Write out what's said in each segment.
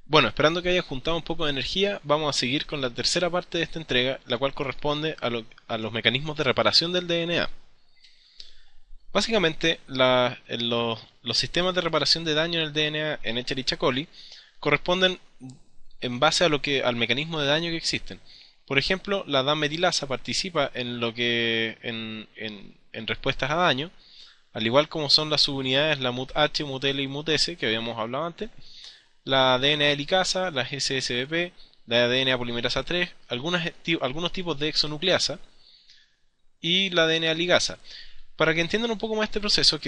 Bueno, esperando que haya juntado un poco de energía, vamos a seguir con la tercera parte de esta entrega, la cual corresponde a los mecanismos de reparación del DNA. Básicamente, los sistemas de reparación de daño en el DNA en Escherichia coli corresponden en base al mecanismo de daño que existen. Por ejemplo, la metilasa participa en en respuestas a daño, al igual como son las subunidades la MUT-H, MUT-L y MUT-S que habíamos hablado antes, la DNA helicasa, la SSBP, la DNA polimerasa 3, algunos tipos de exonucleasa y la DNA ligasa. Para que entiendan un poco más este proceso,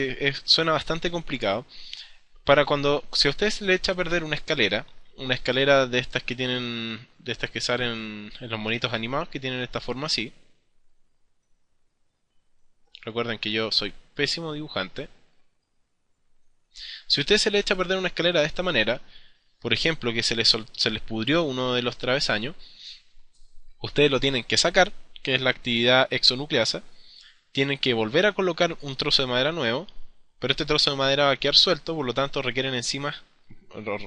suena bastante complicado, si a ustedes se le echa a perder una escalera de estas de estas que salen en los monitos animados, que tienen esta forma así, recuerden que yo soy pésimo dibujante, si a ustedes se le echa a perder una escalera de esta manera, por ejemplo que se les pudrió uno de los travesaños, ustedes lo tienen que sacar, que es la actividad exonucleasa, tienen que volver a colocar un trozo de madera nuevo, pero este trozo de madera va a quedar suelto, por lo tanto requieren enzimas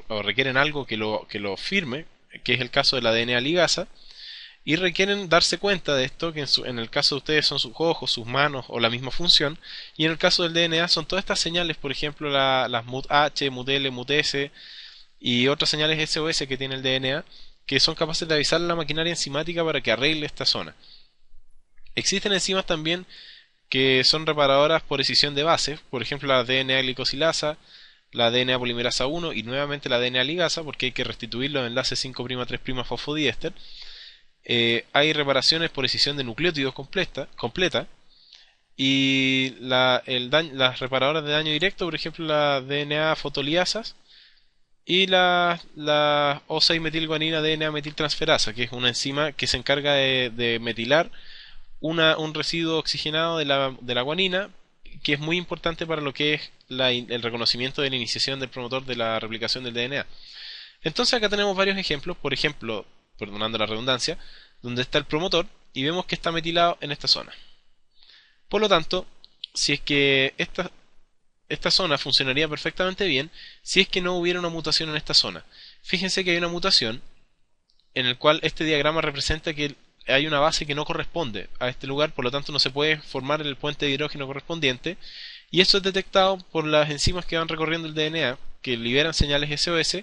o requieren algo que lo firme, que es el caso de la DNA ligasa, y requieren darse cuenta de esto, que en el caso de ustedes son sus ojos, sus manos o la misma función, y en el caso del DNA son todas estas señales, por ejemplo las MUT-H, MUT-L, MUT-S y otras señales SOS que tiene el DNA, que son capaces de avisar a la maquinaria enzimática para que arregle esta zona. Existen enzimas también que son reparadoras por escisión de bases, por ejemplo la DNA glicosilasa, la DNA polimerasa 1 y nuevamente la DNA ligasa, porque hay que restituir los enlaces 5'3' fosfodiéster. Hay reparaciones por escisión de nucleótidos completa y las reparadoras de daño directo, por ejemplo la DNA fotoliasas y la O6-metilguanina DNA metiltransferasa, que es una enzima que se encarga de metilar un residuo oxigenado de la guanina, que es muy importante para lo que es el reconocimiento de la iniciación del promotor de la replicación del DNA. Entonces acá tenemos varios ejemplos, por ejemplo, perdonando la redundancia, donde está el promotor y vemos que está metilado en esta zona. Por lo tanto, si es que esta zona funcionaría perfectamente bien si es que no hubiera una mutación en esta zona. Fíjense que hay una mutación en el cual este diagrama representa que hay una base que no corresponde a este lugar, por lo tanto no se puede formar el puente de hidrógeno correspondiente, y esto es detectado por las enzimas que van recorriendo el DNA, que liberan señales SOS,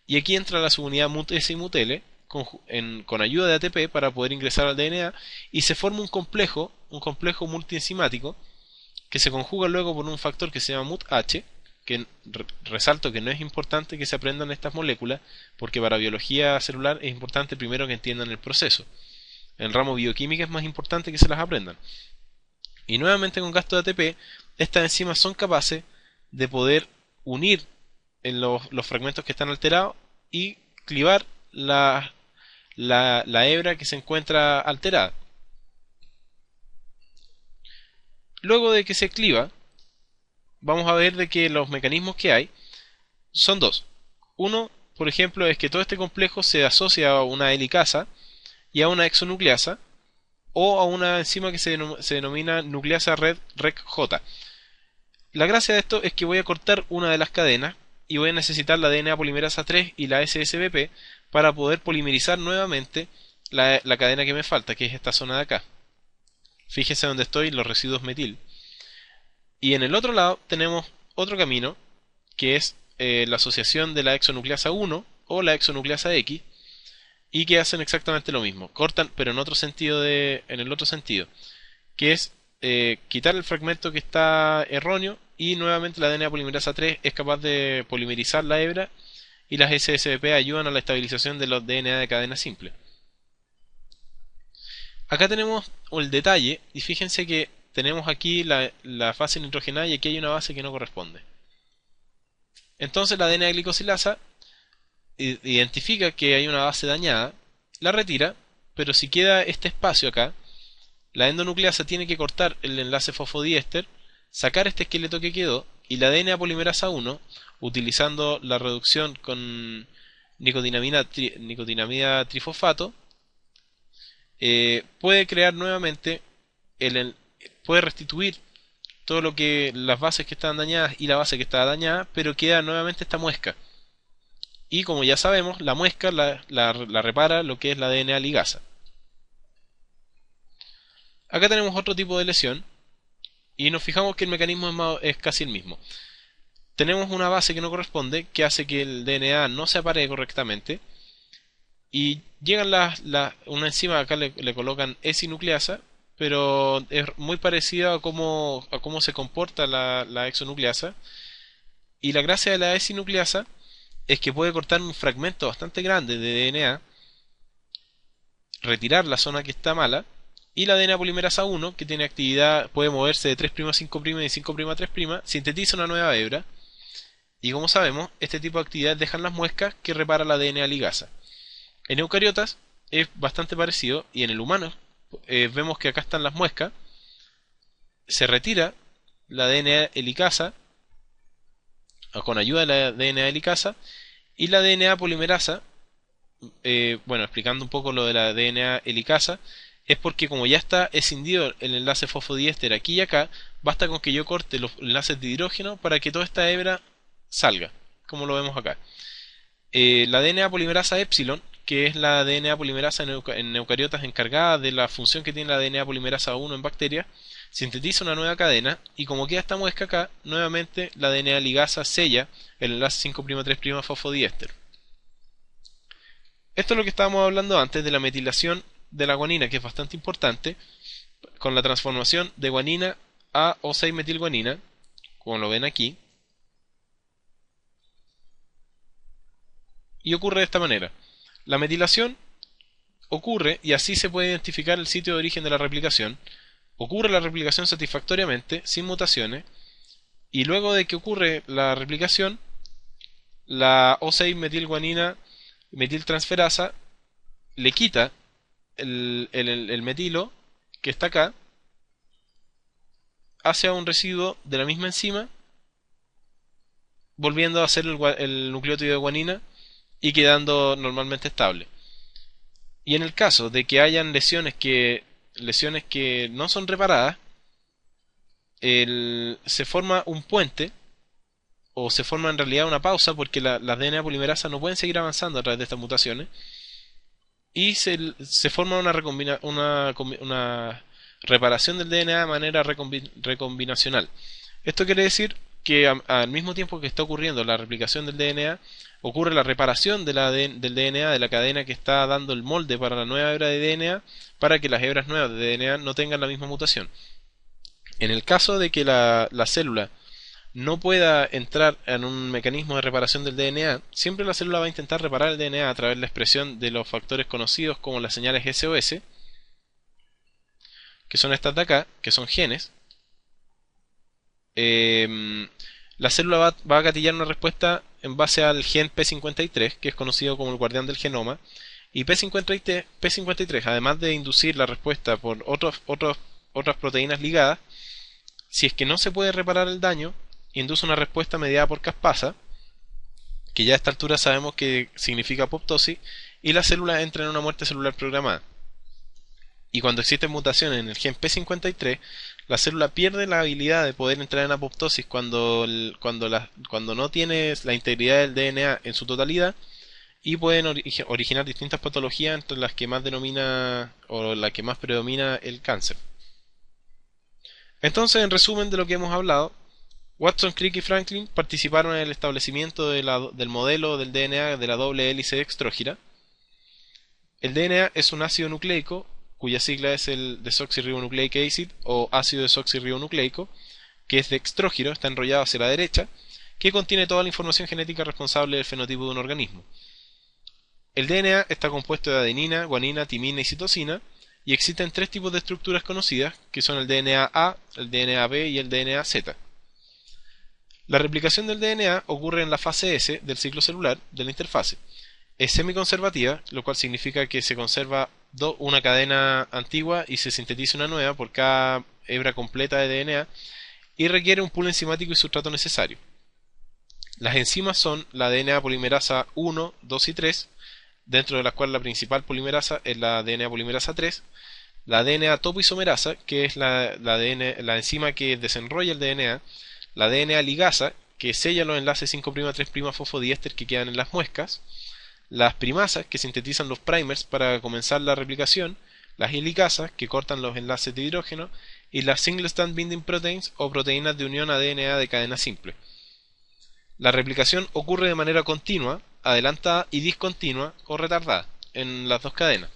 y aquí entra la subunidad MUT-S y MUT-L con ayuda de ATP para poder ingresar al DNA, y se forma un complejo multienzimático que se conjuga luego por un factor que se llama MUT-H, que resalto que no es importante que se aprendan estas moléculas, porque para biología celular es importante primero que entiendan el proceso. En el ramo bioquímica es más importante que se las aprendan. Y nuevamente con gasto de ATP, estas enzimas son capaces de poder unir en los fragmentos que están alterados y clivar la hebra que se encuentra alterada. Luego de que se cliva, vamos a ver de que los mecanismos que hay son dos. Uno, por ejemplo, es que todo este complejo se asocia a una helicasa y a una exonucleasa o a una enzima que se denomina nucleasa red REC-J. La gracia de esto es que voy a cortar una de las cadenas y voy a necesitar la DNA polimerasa 3 y la SSBP para poder polimerizar nuevamente la cadena que me falta, que es esta zona de acá. Fíjense dónde estoy, los residuos metil. Y en el otro lado tenemos otro camino, que es la asociación de la exonucleasa 1 o la exonucleasa X, y que hacen exactamente lo mismo. Cortan, pero en el otro sentido, que es quitar el fragmento que está erróneo y nuevamente la DNA polimerasa 3 es capaz de polimerizar la hebra y las SSBP ayudan a la estabilización de los DNA de cadena simple. Acá tenemos el detalle y fíjense que tenemos aquí la fase nitrogenada y aquí hay una base que no corresponde. Entonces la DNA glicosilasa identifica que hay una base dañada, la retira, pero si queda este espacio acá, la endonucleasa tiene que cortar el enlace fosfodiéster, sacar este esqueleto que quedó y la DNA polimerasa 1, utilizando la reducción con nicotinamida trifosfato, puede crear nuevamente, puede restituir todo lo que las bases que estaban dañadas y la base que estaba dañada, pero queda nuevamente esta muesca. Y como ya sabemos, la muesca la repara lo que es la DNA ligasa. Acá tenemos otro tipo de lesión y nos fijamos que el mecanismo es casi el mismo. Tenemos una base que no corresponde, que hace que el DNA no se apare correctamente, y llegan una enzima, acá le colocan S-nucleasa, pero es muy parecida a cómo se comporta la exonucleasa. Y la gracia de la S-nucleasa es que puede cortar un fragmento bastante grande de DNA, retirar la zona que está mala, y la DNA polimerasa 1, que tiene actividad, puede moverse de 3' a 5' y 5' a 3', sintetiza una nueva hebra, y como sabemos, este tipo de actividades dejan las muescas que repara la DNA ligasa. En eucariotas es bastante parecido, y en el humano vemos que acá están las muescas, se retira la DNA helicasa, con ayuda de la DNA helicasa, y la DNA polimerasa, bueno, explicando un poco lo de la DNA helicasa, es porque como ya está escindido el enlace fosfodiéster aquí y acá, basta con que yo corte los enlaces de hidrógeno para que toda esta hebra salga, como lo vemos acá. La DNA polimerasa epsilon, que es la DNA polimerasa en eucariotas encargada de la función que tiene la DNA polimerasa 1 en bacterias, sintetiza una nueva cadena, y como queda esta muesca acá, nuevamente la DNA ligasa sella el enlace 5'3' fosfodiéster. Esto es lo que estábamos hablando antes de la metilación de la guanina, que es bastante importante, con la transformación de guanina a O6-metilguanina, como lo ven aquí, y ocurre de esta manera. La metilación ocurre, y así se puede identificar el sitio de origen de la replicación. Ocurre la replicación satisfactoriamente, sin mutaciones, y luego de que ocurre la replicación, la O6-metilguanina metiltransferasa le quita el metilo que está acá hacia un residuo de la misma enzima, volviendo a ser el nucleótido de guanina y quedando normalmente estable. Y en el caso de que hayan lesiones que no son reparadas, se forma un puente, o se forma en realidad una pausa, porque las DNA polimerasas no pueden seguir avanzando a través de estas mutaciones, y se forma una reparación del DNA de manera recombinacional. Esto quiere decir que al mismo tiempo que está ocurriendo la replicación del DNA, ocurre la reparación del DNA, de la cadena que está dando el molde para la nueva hebra de DNA, para que las hebras nuevas de DNA no tengan la misma mutación. En el caso de que la célula no pueda entrar en un mecanismo de reparación del DNA, siempre la célula va a intentar reparar el DNA a través de la expresión de los factores conocidos como las señales SOS, que son estas de acá, que son genes. La célula va a gatillar una respuesta en base al gen P53, que es conocido como el guardián del genoma, y P53, además de inducir la respuesta por otras proteínas ligadas, si es que no se puede reparar el daño, induce una respuesta mediada por caspasa, que ya a esta altura sabemos que significa apoptosis, y la célula entra en una muerte celular programada. Y cuando existen mutaciones en el gen P53, la célula pierde la habilidad de poder entrar en apoptosis cuando no tiene la integridad del DNA en su totalidad, y pueden originar distintas patologías, entre las que más la que más predomina el cáncer. Entonces, en resumen de lo que hemos hablado, Watson, Crick y Franklin participaron en el establecimiento del modelo del DNA de la doble hélice extrógira. El DNA es un ácido nucleico cuya sigla es el desoxyribonucleic acid o ácido desoxirribonucleico, que es de extrógiro, está enrollado hacia la derecha, que contiene toda la información genética responsable del fenotipo de un organismo. El DNA está compuesto de adenina, guanina, timina y citosina, y existen tres tipos de estructuras conocidas, que son el DNA A, el DNA B y el DNA Z. La replicación del DNA ocurre en la fase S del ciclo celular de la interfase. Es semiconservativa, lo cual significa que se conserva una cadena antigua y se sintetiza una nueva por cada hebra completa de DNA, y requiere un pool enzimático y sustrato necesario. Las enzimas son la DNA polimerasa 1, 2 y 3, dentro de las cuales la principal polimerasa es la DNA polimerasa 3, la DNA topoisomerasa, que es la enzima que desenrolla el DNA, la DNA ligasa, que sella los enlaces 5'3' fosfodiéster que quedan en las muescas, las primasas que sintetizan los primers para comenzar la replicación, las helicasas que cortan los enlaces de hidrógeno y las single stand binding proteins o proteínas de unión a DNA de cadena simple. La replicación ocurre de manera continua, adelantada y discontinua o retardada en las dos cadenas.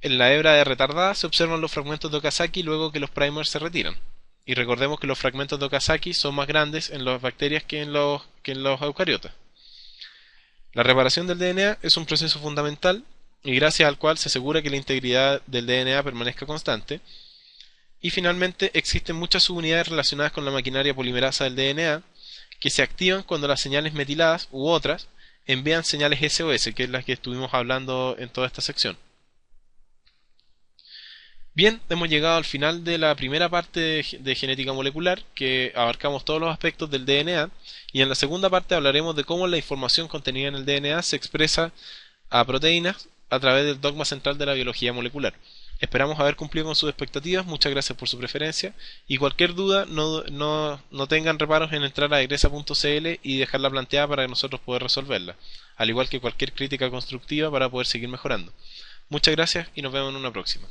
En la hebra de retardada se observan los fragmentos de Okazaki luego que los primers se retiran. Y recordemos que los fragmentos de Okazaki son más grandes en las bacterias que en los eucariotas. La reparación del DNA es un proceso fundamental y gracias al cual se asegura que la integridad del DNA permanezca constante. Y finalmente existen muchas subunidades relacionadas con la maquinaria polimerasa del DNA que se activan cuando las señales metiladas u otras envían señales SOS, que es las que estuvimos hablando en toda esta sección. Bien, hemos llegado al final de la primera parte de genética molecular, que abarcamos todos los aspectos del DNA, y en la segunda parte hablaremos de cómo la información contenida en el DNA se expresa a proteínas a través del dogma central de la biología molecular. Esperamos haber cumplido con sus expectativas, muchas gracias por su preferencia, y cualquier duda no tengan reparos en entrar a egresa.cl y dejarla planteada para que nosotros poder resolverla, al igual que cualquier crítica constructiva para poder seguir mejorando. Muchas gracias y nos vemos en una próxima.